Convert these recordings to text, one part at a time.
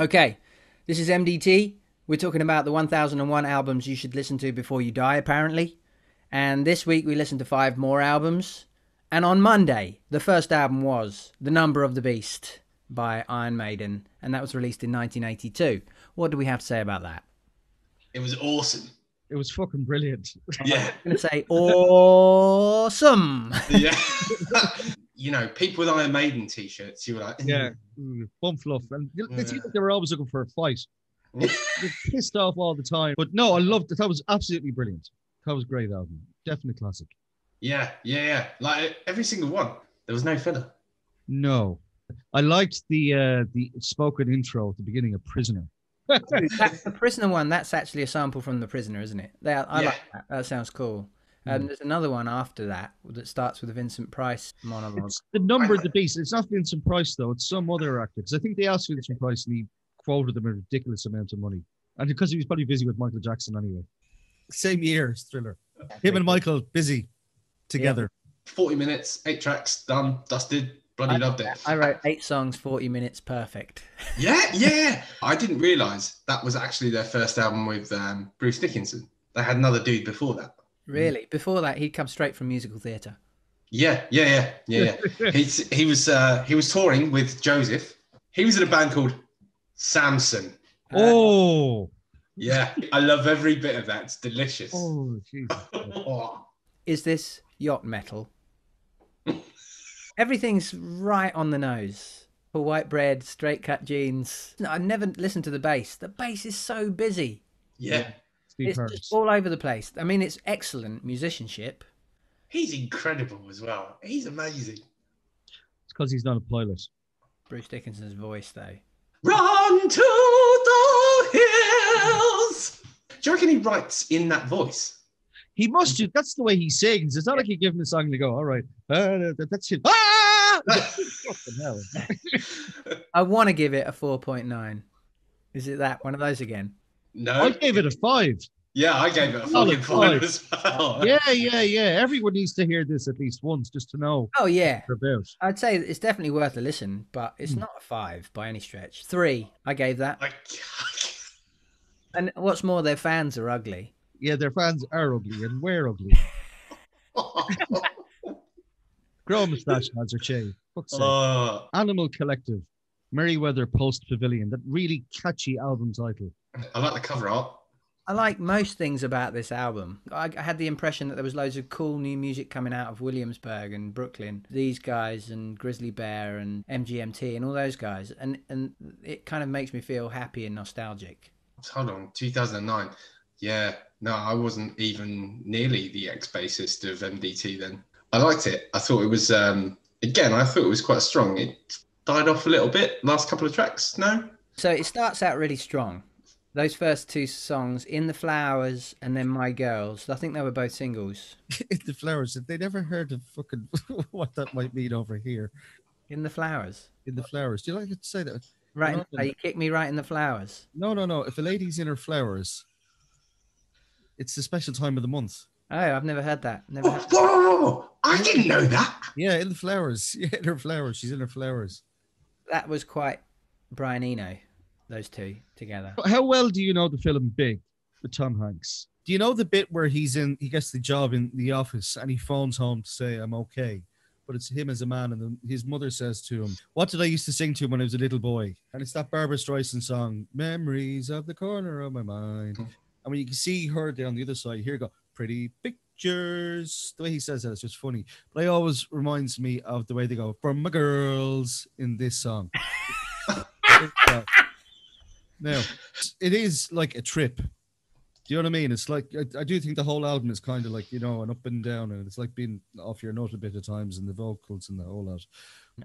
Okay, this is MDT. We're talking about the 1001 albums you should listen to before you die, apparently. And this week we listened to 5 more albums. And on Monday, the first album was The Number of the Beast by Iron Maiden. And that was released in 1982. What do we have to say about that? It was awesome. It was fucking brilliant. Yeah. I'm going to say awesome. Yeah. You know, people with Iron Maiden t-shirts, you were like, Yeah, bum fluff. And it seemed like they were always looking for a fight. They're pissed off all the time. But no, I loved it. That was absolutely brilliant. That was a great album. Definitely classic. Yeah. Like every single one. There was no filler. No. I liked the spoken intro at the beginning of Prisoner. That's the Prisoner one. That's actually a sample from The Prisoner, isn't it? I like that. That sounds cool. There's another one after that starts with a Vincent Price monologue. It's The Number of the Beast. It's not Vincent Price, though. It's some other actor. Because I think they asked Vincent Price and he quoted them a ridiculous amount of money. And because he was probably busy with Michael Jackson anyway. Same year, Thriller. Him and Michael busy together. 40 minutes, 8 tracks, done, dusted. Bloody loved it. I wrote 8 songs, 40 minutes, perfect. Yeah. I didn't realise that was actually their first album with Bruce Dickinson. They had another dude before that. Really? Before that, he'd come straight from musical theatre. Yeah. He was touring with Joseph. He was in a band called Samson. Oh. Yeah, I love every bit of that. It's delicious. Oh, Jesus. Is this yacht metal? Everything's right on the nose. For white bread, straight cut jeans. No, I never listened to the bass. The bass is so busy. Yeah. It's just all over the place. I mean, it's excellent musicianship. He's incredible as well. He's amazing. It's because he's not a pilot. Bruce Dickinson's voice, though. Run to the hills. Do you reckon he writes in that voice? He must do. That's the way he sings. It's not like you give him a song and you go, all right, that's it. Ah! Fucking hell. I want to give it a 4.9. Is it that? One of those again? No. I gave it a 5. Yeah, I gave it a fucking 5 as well. Yeah. Everyone needs to hear this at least once just to know. Oh, yeah. About. I'd say it's definitely worth a listen, but it's not a 5 by any stretch. 3, I gave that. And what's more, their fans are ugly. Yeah, their fans are ugly, and we're ugly. Grow a moustache, lads, or shave. Animal Collective, Merriweather Post Pavilion. That really catchy album title. I like the cover art. I like most things about this album. I had the impression that there was loads of cool new music coming out of Williamsburg and Brooklyn. These guys and Grizzly Bear and MGMT and all those guys. And it kind of makes me feel happy and nostalgic. Hold on, 2009. Yeah, no, I wasn't even nearly the ex-bassist of MDT then. I liked it. I thought it was, again, I thought it was quite strong. It died off a little bit, last couple of tracks, no? So it starts out really strong. Those first 2 songs, In the Flowers and then My Girls, I think they were both singles. In the Flowers, they never heard of fucking what that might mean over here. In the Flowers? In the Flowers. Do you like to say that? Right, you kick me right in the flowers. No. If a lady's in her flowers, it's a special time of the month. Oh, I've never heard that. Whoa! I didn't know that. Yeah, in the flowers. Yeah, in her flowers. She's in her flowers. That was quite Brian Eno, those 2 together. How well do you know the film Big with Tom Hanks? Do you know the bit where he gets the job in the office and he phones home to say, I'm okay? But it's him as a man, and his mother says to him, what did I used to sing to him when I was a little boy? And it's that Barbara Streisand song, Memories of the Corner of My Mind. And when you can see her there on the other side, here you go, pretty pictures. The way he says that, it's just funny. But it always reminds me of the way they go, from my girls in this song. Now, it is like a trip. Do you know what I mean? It's like, I do think the whole album is kind of like, an up and down, and it's like being off your nut a bit at times, and the vocals and the whole lot.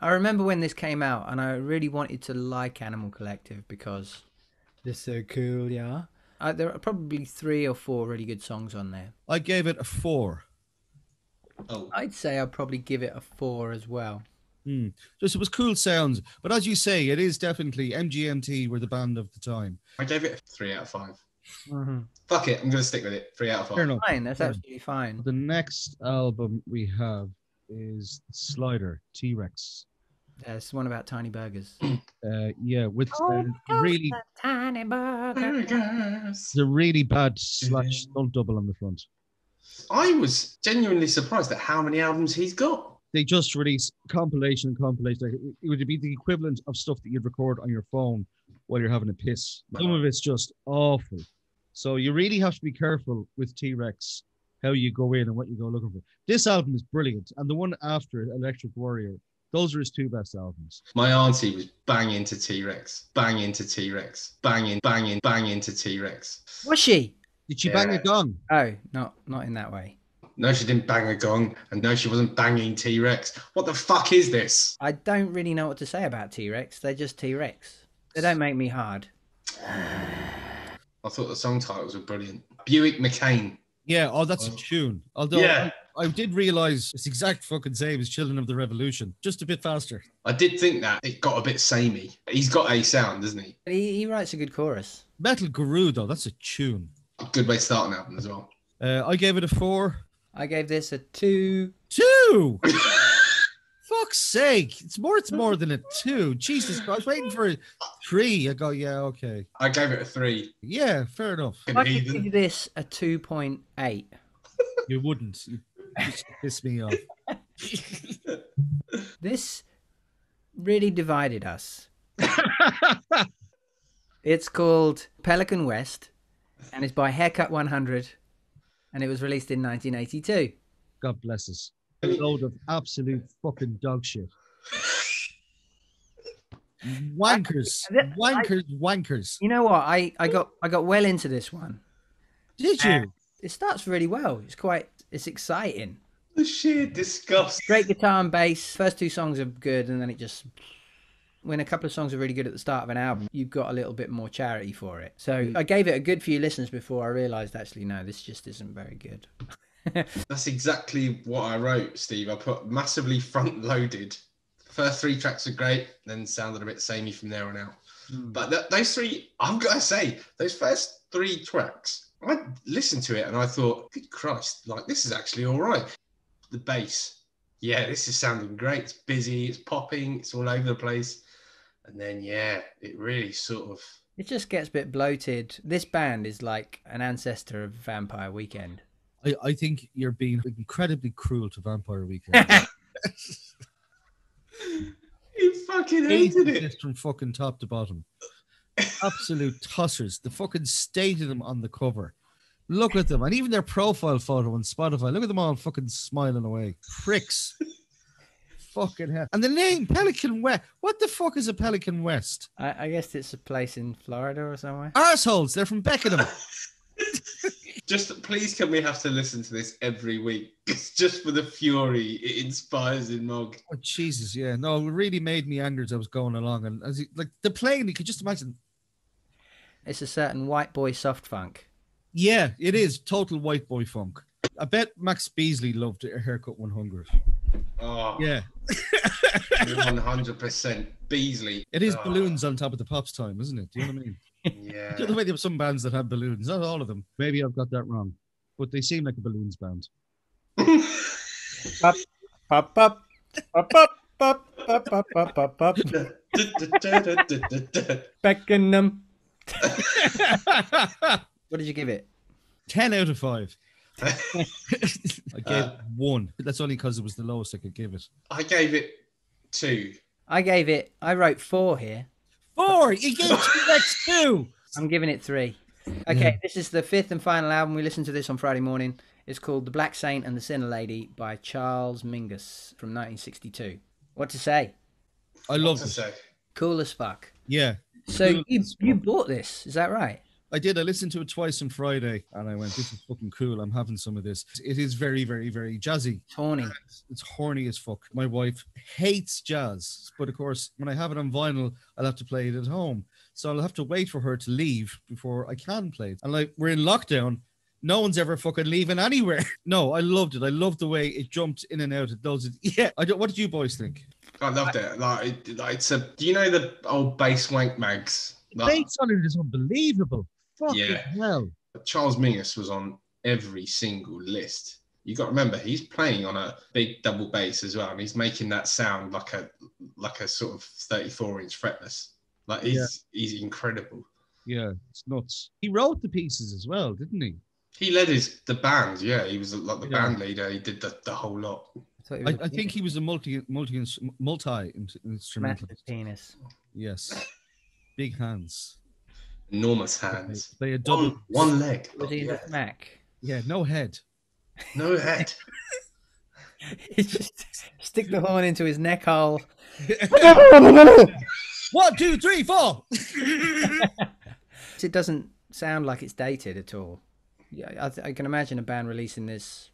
I remember when this came out, and I really wanted to like Animal Collective because they're so cool, yeah. There are probably 3 or 4 really good songs on there. I gave it a 4. Oh. I'd say I'd probably give it a 4 as well. Just it was cool sounds, but as you say, it is definitely MGMT were the band of the time. I gave it a 3 out of 5. Mm-hmm. Fuck it, I'm going to stick with it. 3 out of 5. Fair enough. Fine, that's absolutely fine. The next album we have is Slider, T.Rex. It's one about tiny burgers. Yeah, with really tiny burger. the really bad slash stunt double on the front. I was genuinely surprised at how many albums he's got. They just release compilation. Like, it would be the equivalent of stuff that you'd record on your phone while you're having a piss. Some of it's just awful. So you really have to be careful with T.Rex, how you go in and what you go looking for. This album is brilliant. And the one after it, Electric Warrior, those are his two best albums. My auntie was banging to T.Rex, banging to T.Rex, banging to T.Rex. Was she? Did she bang a gong? Oh, not in that way. No, she didn't bang a gong, and no, she wasn't banging T.Rex. What the fuck is this? I don't really know what to say about T.Rex. They're just T.Rex. They don't make me hard. I thought the song titles were brilliant. Buick McCain. Yeah, that's a tune. Although I did realise it's exact fucking same as Children of the Revolution, just a bit faster. I did think that. It got a bit samey. He's got a sound, doesn't he? He writes a good chorus. Metal Guru, though, that's a tune. Good way to start an album as well. I gave it a 4. I gave this a 2. 2? Fuck's sake. It's more than a 2. Jesus Christ. I was waiting for a 3. I go, yeah, okay. I gave it a 3. Yeah, fair enough. I could give this a 2.8. You wouldn't. You just piss me off. This really divided us. It's called Pelican West, and it's by Haircut 100, and it was released in 1982. God bless us. A load of absolute fucking dog shit. Wankers. You know what? I got well into this one. Did you? It starts really well. It's exciting. The sheer disgust. Great guitar and bass. First 2 songs are good, and then it just... When a couple of songs are really good at the start of an album, you've got a little bit more charity for it. So I gave it a good few listens before I realised, actually, no, this just isn't very good. That's exactly what I wrote, Steve. I put massively front-loaded. First 3 tracks are great, then sounded a bit samey from there on out. But those 3, I've got to say, those first 3 tracks, I listened to it and I thought, good Christ, like, this is actually all right. The bass, yeah, this is sounding great. It's busy, it's popping, it's all over the place. And then, yeah, it really sort of... It just gets a bit bloated. This band is like an ancestor of Vampire Weekend. I think you're being incredibly cruel to Vampire Weekend. You fucking hated it. From fucking top to bottom. Absolute tossers. The fucking state of them on the cover. Look at them. And even their profile photo on Spotify. Look at them all fucking smiling away. Pricks. Fucking hell. And the name, Pelican West. What the fuck is a Pelican West? I guess it's a place in Florida or somewhere. Arseholes. They're from Beckenham. Just please, can we have to listen to this every week? It's just for the fury it inspires in Mog. Oh, Jesus, yeah. No, it really made me angry as I was going along. And as like the playing, you could just imagine. It's a certain white boy soft funk. Yeah, it is. Total white boy funk. I bet Max Beasley loved a Haircut 100. Oh, yeah. 100%. Beasley. It is balloons on top of the pops time, isn't it? Do you know what I mean? Yeah. The way they have some bands that have balloons, not all of them. Maybe I've got that wrong, but they seem like a balloons band. Pop, pop, pop, pop, pop, pop, pop, pop, pop, pop, pop. Beckenham. What did you give it? 10 out of 5. I gave it 1. That's only because it was the lowest I could give it. I gave it 2. I wrote 4 here. 4? You gave T.Rex 2. I'm giving it 3. Okay, This is the 5th and final album. We listened to this on Friday morning. It's called The Black Saint and the Sinner Lady by Charles Mingus from 1962. What to say? I love it. Cool as fuck. Yeah. So you bought this, is that right? I did. I listened to it twice on Friday and I went, this is fucking cool. I'm having some of this. It is very, very, very jazzy. It's horny. It's horny as fuck. My wife hates jazz, but of course, when I have it on vinyl, I'll have to play it at home. So I'll have to wait for her to leave before I can play it. And like, we're in lockdown. No one's ever fucking leaving anywhere. No, I loved it. I loved the way it jumped in and out. It does it. Yeah. What did you boys think? I loved it. It's a. Do you know the old bass wank mags? The bass on it is unbelievable. Fucking hell. Charles Mingus was on every single list. You got to remember, he's playing on a big double bass as well, and he's making that sound like a sort of 34-inch fretless. Like he's incredible. Yeah, it's nuts. He wrote the pieces as well, didn't he? He led the band. Yeah, he was like the band leader. He did the whole lot. I think he was a multi instrumental. Massive penis. Yes, big hands, enormous hands. They had double one leg. Was he in the smack? Yeah, no head. No head. He just stick the horn into his neck hole. 1, 2, 3, 4. It doesn't sound like it's dated at all. Yeah, I can imagine a band releasing this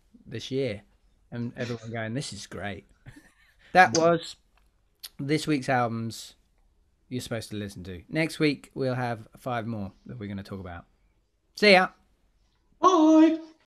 year, and everyone going, "This is great." That was this week's albums you're supposed to listen to. Next week we'll have 5 more that we're going to talk about. See ya. Bye.